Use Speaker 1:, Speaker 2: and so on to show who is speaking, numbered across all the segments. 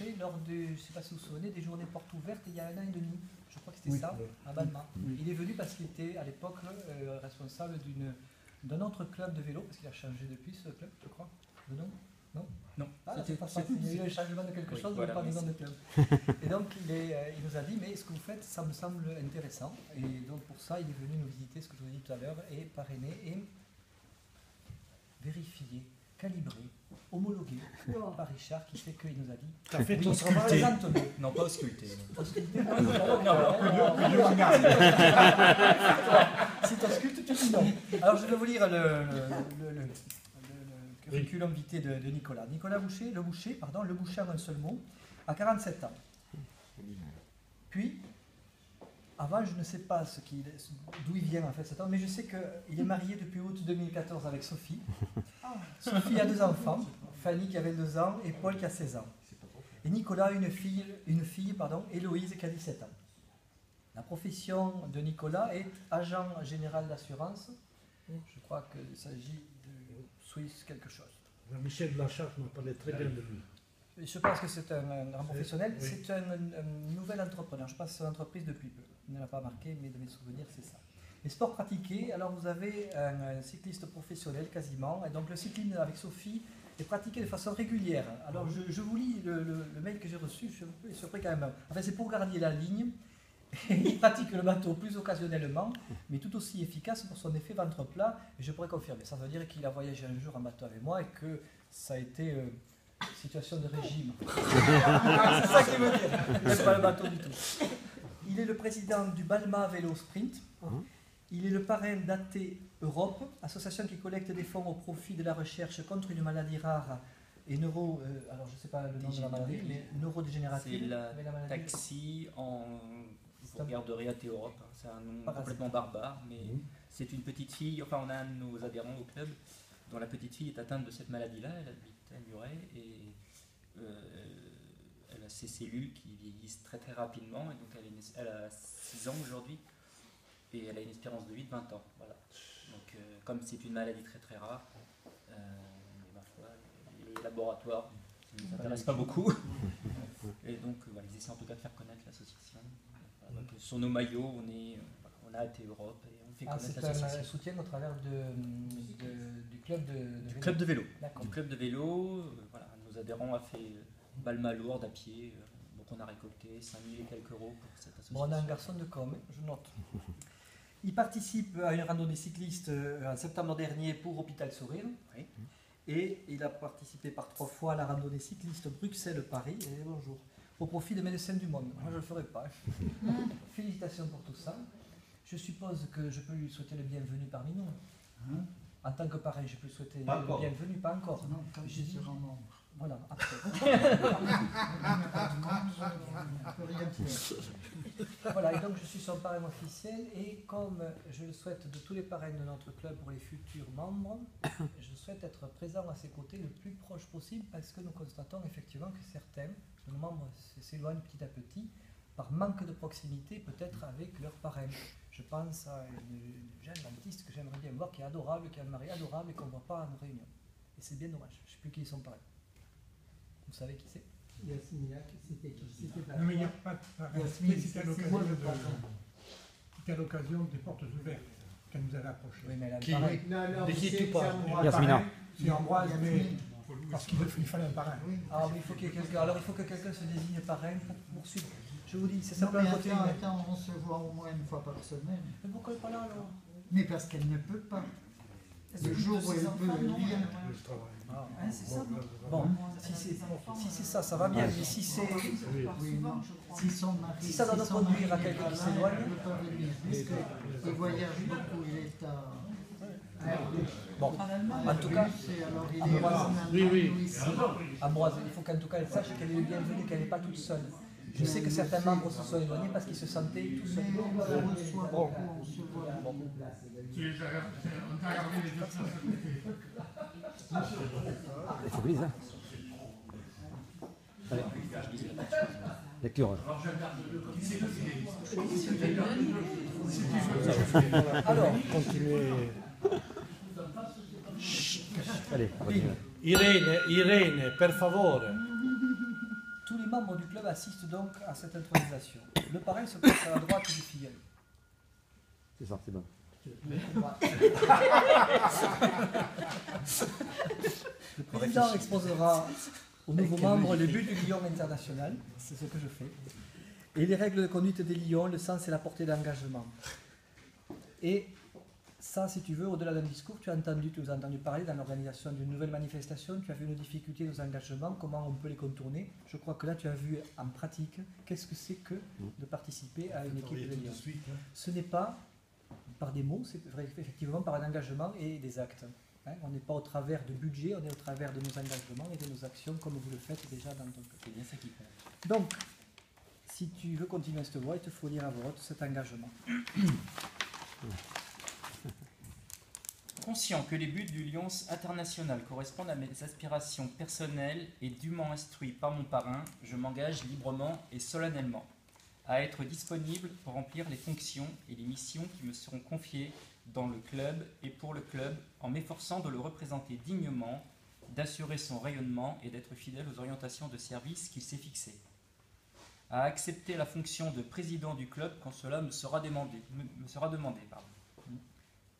Speaker 1: marché lors de, je ne sais pas si vous vous souvenez, des journées portes ouvertes il y a 1 an et demi. Je crois que c'était ça, à Balma. Il est venu parce qu'il était à l'époque responsable d'un autre club de vélo, parce qu'il a changé depuis ce club, je crois. De nom? Non? Non. Ah, c'est pas ça. Il y a eu un changement de quelque chose, voilà, pas de nom de club. Et donc il nous a dit, mais ce que vous faites, ça me semble intéressant. Et donc pour ça, il est venu nous visiter, ce que je vous ai dit tout à l'heure, et parrainer et vérifier, calibrer, homologué par Richard, qui fait qu'il nous a dit.
Speaker 2: T'as fait ton
Speaker 1: sculpté.
Speaker 3: Non, pas ausculté.
Speaker 1: Si tu auscultes, tu dis non. Alors je vais vous lire le curriculum vitae de Nicolas. Nicolas Boucher, le Boucher en un seul mot, à 47 ans. Puis, avant, je ne sais pas d'où il vient en fait cet homme, mais je sais qu'il est marié depuis août 2014 avec Sophie. Sophie a 2 enfants, Fanny qui avait 2 ans et Paul qui a 16 ans. Et Nicolas a une fille, Héloïse qui a 17 ans. La profession de Nicolas est agent général d'assurance. Je crois qu'il s'agit de Suisse quelque chose.
Speaker 2: Michel Blanchard m'a parlé très bien de lui.
Speaker 1: Je pense que c'est un grand professionnel.
Speaker 2: Oui.
Speaker 1: C'est un nouvel entrepreneur. Je pense que c'est une entreprise depuis peu. Il ne l'a pas marqué, mais de mes souvenirs, c'est ça. Les sports pratiqués, alors vous avez un cycliste professionnel quasiment. Et donc le cyclisme avec Sophie est pratiqué de façon régulière. Alors je vous lis le mail que j'ai reçu. Je suis un peu surpris quand même. Enfin, c'est pour garder la ligne. Il pratique le bateau plus occasionnellement, mais tout aussi efficace pour son effet ventre plat. Et je pourrais confirmer. Ça veut dire qu'il a voyagé un jour en bateau avec moi et que ça a été situation de régime. C'est ça qu'il veut dire. Il n'aime pas le bateau du tout. Il est le président du Balma Vélo Sprint. Il est le parrain d'AT Europe, association qui collecte des fonds au profit de la recherche contre une maladie rare et alors je ne sais pas le nom de la maladie, mais neurodégénérative.
Speaker 3: C'est la taxi vous regarderez AT Europe, c'est un nom complètement barbare, mais c'est une petite fille, enfin on a un de nos adhérents au club dont la petite fille est atteinte de cette maladie-là, elle habite à Muret et elle a ses cellules qui vieillissent très très rapidement, et donc elle a 6 ans aujourd'hui et elle a une espérance de vie de 20 ans. Voilà. Donc comme c'est une maladie très très rare, ma foi, les laboratoires ne nous intéressent pas beaucoup, et donc voilà, ils essaient en tout cas de faire connaître l'association. Donc, sur nos maillots, on a AT Europe et on fait connaître l'association.
Speaker 1: C'est un soutien au travers du club de
Speaker 3: club de vélo.
Speaker 1: D'accord.
Speaker 3: Du club de vélo, voilà, nos adhérents a fait Balma Lourdes à pied, donc on a récolté 5 000 et quelques euros pour cette association.
Speaker 1: Bon, on a un garçon de com, je note. Il participe à une randonnée cycliste en septembre dernier pour Hôpital Sourire.
Speaker 3: Oui.
Speaker 1: Et il a participé par 3 fois à la randonnée cycliste Bruxelles-Paris. Et bonjour. Au profit de Médecins du Monde. Moi, je ne le ferai pas. Félicitations pour tout ça. Je suppose que je peux lui souhaiter le bienvenu parmi nous. En tant que parrain, je peux lui souhaiter le bienvenu, pas encore.
Speaker 4: Non, quand je suis membre.
Speaker 1: Voilà, après. Voilà, et donc je suis son parrain officiel, et comme je le souhaite de tous les parrains de notre club pour les futurs membres, je souhaite être présent à ses côtés le plus proche possible, parce que nous constatons effectivement que certains de nos membres s'éloignent petit à petit par manque de proximité peut-être avec leurs parrains. Je pense à une jeune dentiste que j'aimerais bien voir, qui est adorable, qui a un mari adorable et qu'on ne voit pas à nos réunions. Et c'est bien dommage, je ne sais plus qui est son parrain. Vous savez qui c'est?
Speaker 4: Yasmina, c'était qui?
Speaker 2: Non, mais il n'y a pas de parrain. C'était à l'occasion des portes ouvertes qu'elle nous avait approché.
Speaker 1: Oui, mais elle a un
Speaker 2: Qui
Speaker 1: parrain.
Speaker 2: de qui tu parles?
Speaker 5: Yasmina.
Speaker 2: C'est Ambroise, mais parce qu'il fallait un parrain.
Speaker 1: Ah, mais il faut qu'il y ait quelqu'un. Alors il faut que quelqu'un se désigne parrain pour poursuivre. Je vous dis, c'est
Speaker 4: Non, mais
Speaker 1: simplement
Speaker 4: attends, on se voit au moins 1 fois par semaine.
Speaker 1: Mais pourquoi elle n'est pas là alors?
Speaker 4: Mais parce qu'elle ne peut pas. Le jour où elle peut lire.
Speaker 2: Je travaille.
Speaker 1: Hein, c'est ça. Bon, si c'est ça, ça va bien. Mais si c'est,
Speaker 4: Oui, non. Si son mari.
Speaker 1: si ça doit nous conduire à quelqu'un qui s'éloigne.
Speaker 4: Elle ne peut pas venir. Parce qu'il voyage beaucoup, il est à.
Speaker 1: Bon, en tout cas,
Speaker 4: Et alors il est
Speaker 2: Oui.
Speaker 1: Ambroise, il faut qu'en tout cas elle sache qu'elle est le bienvenue, qu'elle n'est pas toute seule. Je sais que certains membres se sont éloignés parce qu'ils se sentaient tout seuls.
Speaker 4: on se voit beaucoup, on se voit.
Speaker 5: Il faut que je lise, hein. Allez. Lecture.
Speaker 1: Alors,
Speaker 2: Continuez.
Speaker 5: Allez, on va continuer.
Speaker 2: Irene, per favore.
Speaker 1: tous les membres du club assistent donc à cette intronisation. Le parrain se place à la droite du filleul.
Speaker 5: C'est ça, c'est bon.
Speaker 1: Le président exposera aux nouveaux membres les buts du Lion international, c'est ce que je fais, et les règles de conduite des Lions, le sens et la portée d'engagement. Et ça, si tu veux, au-delà d'un discours, tu as entendu parler dans l'organisation d'une nouvelle manifestation, tu as vu nos difficultés, nos engagements, comment on peut les contourner. Je crois que là, tu as vu en pratique qu'est-ce que c'est que de participer à une équipe de Lions. Ce n'est pas par des mots, c'est effectivement par un engagement et des actes. Hein, on n'est pas au travers de budget, on est au travers de nos engagements et de nos actions comme vous le faites déjà dans ton club.
Speaker 3: C'est bien ça qui compte.
Speaker 1: Donc, si tu veux continuer cette voie, il te faut lire à voix haute cet engagement.
Speaker 3: Conscient que les buts du Lions international correspondent à mes aspirations personnelles et dûment instruit par mon parrain, je m'engage librement et solennellement à être disponible pour remplir les fonctions et les missions qui me seront confiées dans le club et pour le club, en m'efforçant de le représenter dignement, d'assurer son rayonnement et d'être fidèle aux orientations de service qu'il s'est fixées. À accepter la fonction de président du club quand cela me sera demandé.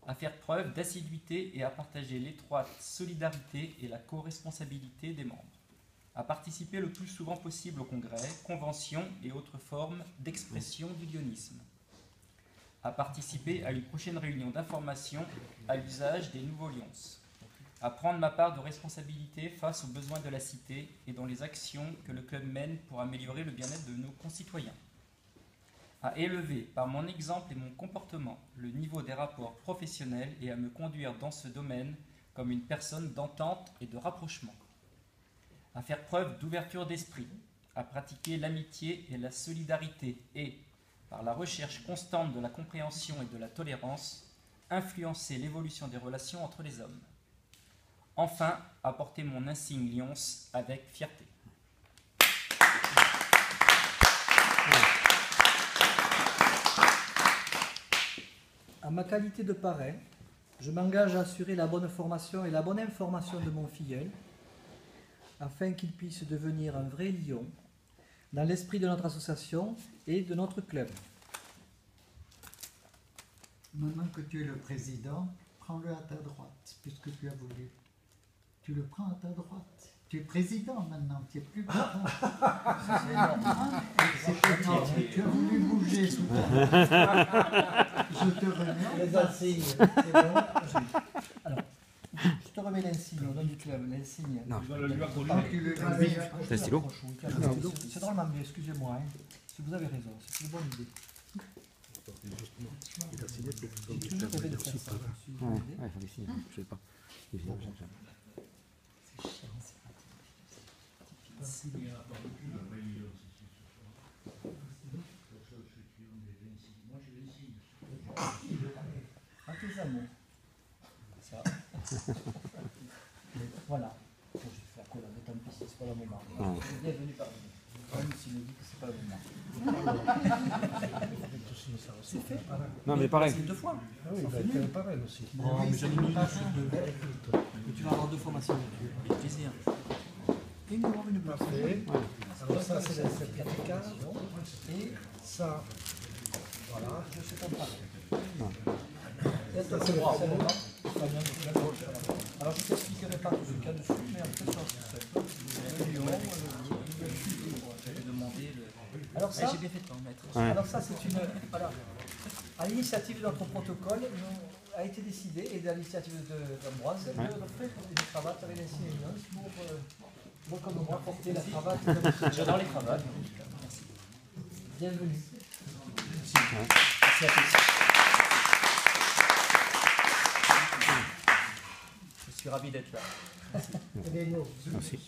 Speaker 3: À faire preuve d'assiduité et à partager l'étroite solidarité et la co-responsabilité des membres. À participer le plus souvent possible aux congrès, conventions et autres formes d'expression du lionisme. À participer à une prochaine réunion d'information à l'usage des nouveaux Lions. À prendre ma part de responsabilité face aux besoins de la cité et dans les actions que le club mène pour améliorer le bien-être de nos concitoyens. À élever, par mon exemple et mon comportement, le niveau des rapports professionnels et à me conduire dans ce domaine comme une personne d'entente et de rapprochement. À faire preuve d'ouverture d'esprit, à pratiquer l'amitié et la solidarité et, par la recherche constante de la compréhension et de la tolérance, influencer l'évolution des relations entre les hommes. Enfin, à porter mon insigne Lions avec fierté.
Speaker 1: En ma qualité de parrain, je m'engage à assurer la bonne formation et la bonne information de mon filleul, afin qu'il puisse devenir un vrai lion dans l'esprit de notre association et de notre club.
Speaker 4: Maintenant que tu es le président, prends-le à ta droite, puisque tu as voulu. Tu le prends à ta droite. Tu es président maintenant, tu n'es plus parrain. C'est énorme. Tu as voulu bouger tout à l'heure. Je te remets.
Speaker 1: Les insignes, c'est bon. Alors, je te remets l'insigne au nom du club, l'insigne.
Speaker 5: Non.
Speaker 4: Tu le lui
Speaker 5: C'est un stylo.
Speaker 1: C'est drôlement mieux, excusez-moi. Hein. Si vous avez raison, c'est une bonne idée. J'ai toujours rêvé de faire ça.
Speaker 5: Ouais, il faut les signer, je sais pas.
Speaker 1: À tes amours. Ça. Voilà. Bon, je vais faire quoi là, mais tant pis, c'est pas le moment. Bienvenue parmi nous. Même s'il me dit que c'est pas le moment. C'est fait.
Speaker 5: Non, mais pareil.
Speaker 1: C'est 2 fois.
Speaker 2: Ah oui, il va être pareil aussi.
Speaker 1: Oh, mais j'en ai mis une sur 2. Mais tu vas avoir 2 fois ma signature.
Speaker 3: Avec plaisir.
Speaker 1: Et nous avons une
Speaker 2: Parfait. Alors ça, c'est la certificat.
Speaker 1: Et
Speaker 2: Ça, voilà.
Speaker 1: je sais pas.
Speaker 2: Ça, c'est le droit.
Speaker 1: Alors je ne t'expliquerai pas tout ce qu'il y a dessus, mais en fait c'est simple. Le lion,
Speaker 3: J'avais demandé le...
Speaker 1: Alors
Speaker 3: Ouais,
Speaker 1: ça,
Speaker 3: j'ai bien fait de pas en mettre.
Speaker 5: Ouais.
Speaker 1: alors ça c'est une... Voilà. À l'initiative de notre protocole, a été décidé, et à l'initiative d'Ambroise, de faire une cravate avec l'insigne Lions pour comme moi, porter la cravate.
Speaker 3: J'adore les cravates.
Speaker 1: Bienvenue.
Speaker 3: Merci à tous. Je suis ravi d'être là.
Speaker 2: Eh bien, nous,
Speaker 5: Merci.